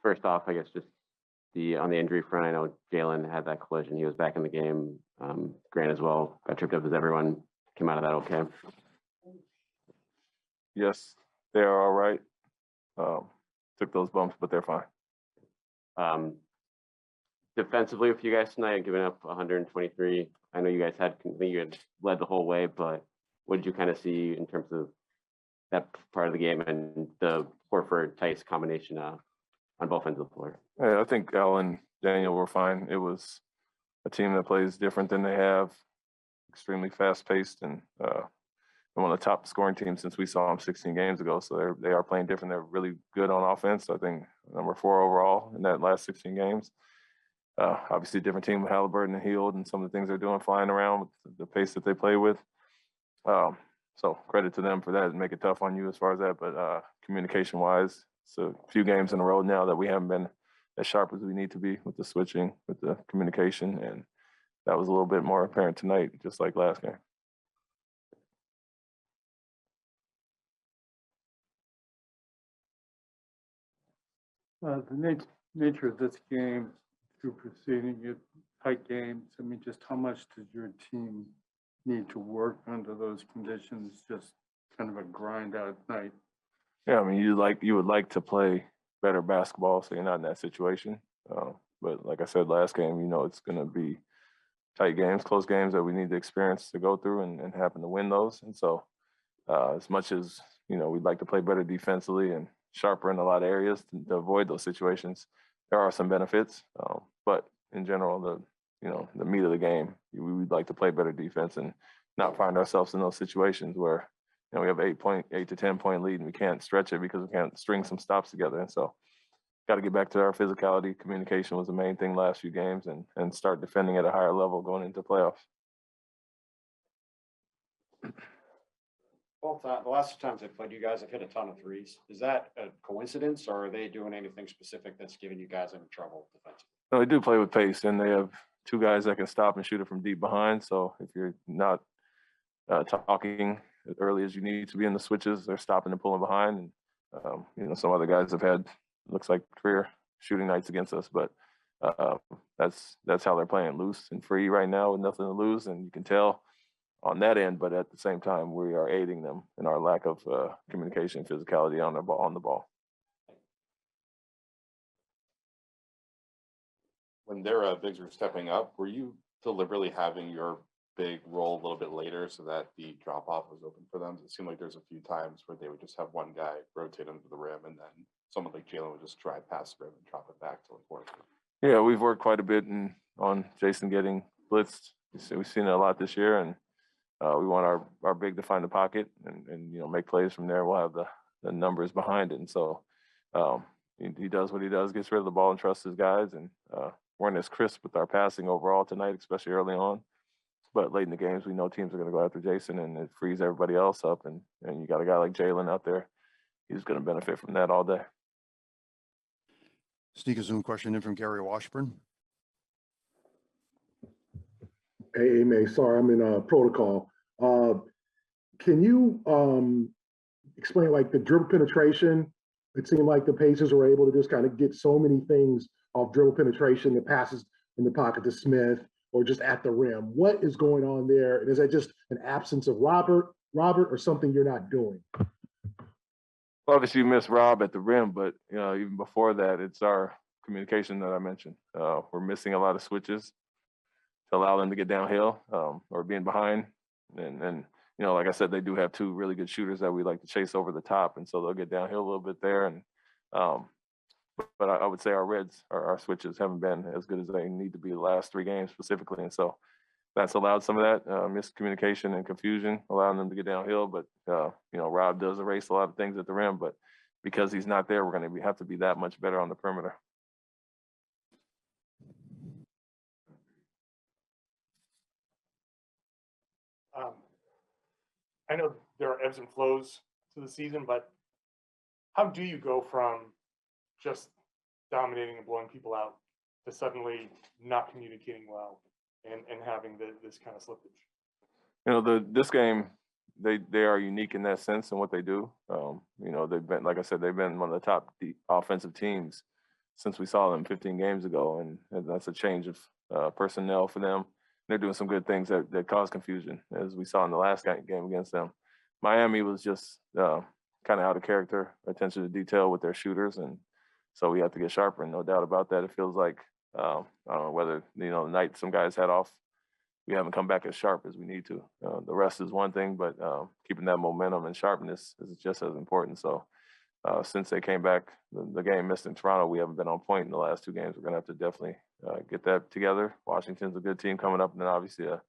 First off, I guess just on the injury front, I know Jalen had that collision. He was back in the game. Grant as well got tripped up as everyone. Came out of that okay? Yes, they are all right. Took those bumps, but they're fine. Defensively with you guys tonight, giving up 123. I know you guys had led the whole way, but what did you kind of see in terms of that part of the game and the Horford-Tice combination on both ends of the floor? Yeah, I think Al and Daniel were fine. It was a team that plays different than they have, extremely fast-paced, and one of the top scoring teams since we saw them 16 games ago. So they are playing different. They're really good on offense. I think number 4 overall in that last 16 games. Obviously, a different team with Halliburton and Hield and some of the things they're doing flying around with the pace that they play with. So credit to them for that and make it tough on you as far as that. But communication-wise, it's a few games in a row now that we haven't been as sharp as we need to be with the switching, with the communication. And that was a little bit more apparent tonight, just like last game. The nature of this game, through preceding it, tight games, I mean, just how much does your team need to work under those conditions? Just kind of a grind out night. Yeah, I mean, you would like to play better basketball, so you're not in that situation. But like I said last game, it's going to be tight games, close games that we need the experience to go through and happen to win those. And so as much as, we'd like to play better defensively and sharper in a lot of areas to avoid those situations, there are some benefits. But in general, the meat of the game, we'd like to play better defense and not find ourselves in those situations where, we have 8 to 10 point lead and we can't stretch it because we can't string some stops together. And so got to get back to our physicality. Communication was the main thing last few games and start defending at a higher level going into playoffs. Both the last times they played, you guys have hit a ton of threes. Is that a coincidence, or are they doing anything specific that's giving you guys any trouble defensively? No, they do play with pace, and they have 2 guys that can stop and shoot it from deep behind. So if you're not talking as early as you need to be in the switches, they're stopping and pulling behind. And some other guys have had, looks like, career shooting nights against us, but that's how they're playing, loose and free right now with nothing to lose, and you can tell on that end. But at the same time, we are aiding them in our lack of communication, physicality on the ball. When their bigs were stepping up, were you deliberately having your big roll a little bit later so that the drop off was open for them? It seemed like there's a few times where they would just have one guy rotate under the rim, and then someone like Jalen would just drive past the rim and drop it back to the court. Yeah, we've worked quite a bit on Jason getting blitzed. We've seen it a lot this year, and we want our big to find the pocket and make plays from there. We'll have the numbers behind it. And so he does what he does, gets rid of the ball and trusts his guys. And weren't as crisp with our passing overall tonight, especially early on. But late in the games, we know teams are going to go after Jason, and it frees everybody else up. And you got a guy like Jalen out there. He's going to benefit from that all day. Sneak a Zoom question in from Gary Washburn. Hey, Ime, sorry, I'm in protocol. Can you explain like the dribble penetration? It seemed like the Pacers were able to just kind of get so many things off dribble penetration, the passes in the pocket to Smith or just at the rim. What is going on there? And is that just an absence of Robert, or something you're not doing? Well, obviously, you miss Rob at the rim, but even before that, it's our communication that I mentioned. We're missing a lot of switches to allow them to get downhill or being behind. And like I said, they do have 2 really good shooters that we like to chase over the top, and so they'll get downhill a little bit there. And but I would say our reds, our switches haven't been as good as they need to be the last 3 games specifically, and so that's allowed some of that miscommunication and confusion, allowing them to get downhill. But Rob does erase a lot of things at the rim, but because he's not there, we're going to have to be that much better on the perimeter. I know there are ebbs and flows to the season, but how do you go from just dominating and blowing people out to suddenly not communicating well and having this kind of slippage? This game, they are unique in that sense and what they do. They've been, like I said, they've been one of the top offensive teams since we saw them 15 games ago, and that's a change of personnel for them. They're doing some good things that cause confusion, as we saw in the last game against them. Miami was just kind of out of character, attention to detail with their shooters, and so we have to get sharper, and no doubt about that. It feels like, I don't know whether, the night some guys had off, we haven't come back as sharp as we need to. The rest is one thing, but keeping that momentum and sharpness is just as important. So since they came back, the game missed in Toronto, we haven't been on point in the last 2 games. We're going to have to definitely get that together. Washington's a good team coming up, and then obviously a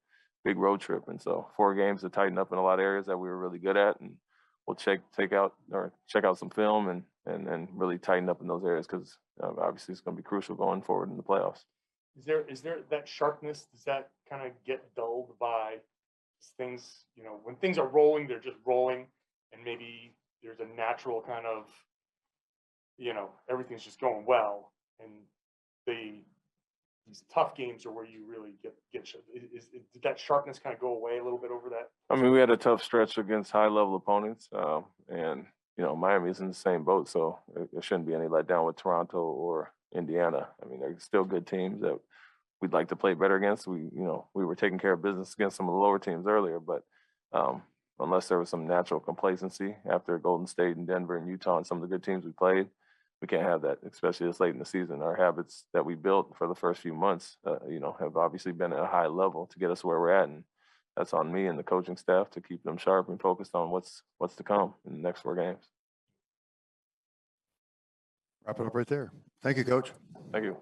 big road trip. And so 4 games to tighten up in a lot of areas that we were really good at, and we'll check out some film and really tighten up in those areas, because obviously it's going to be crucial going forward in the playoffs. Is there that sharpness? Does that kind of get dulled by things? When things are rolling, they're just rolling, and maybe there's a natural kind of, everything's just going well, and these tough games are where you really get did that sharpness kind of go away a little bit over that? I mean, we had a tough stretch against high-level opponents, and Miami's in the same boat, so there shouldn't be any letdown with Toronto or Indiana. I mean, they're still good teams that we'd like to play better against. We were taking care of business against some of the lower teams earlier, but unless there was some natural complacency after Golden State and Denver and Utah and some of the good teams we played, we can't have that, especially this late in the season. Our habits that we built for the first few months, have obviously been at a high level to get us where we're at, and that's on me and the coaching staff to keep them sharp and focused on what's to come in the next 4 games. Wrap it up right there. Thank you, Coach. Thank you.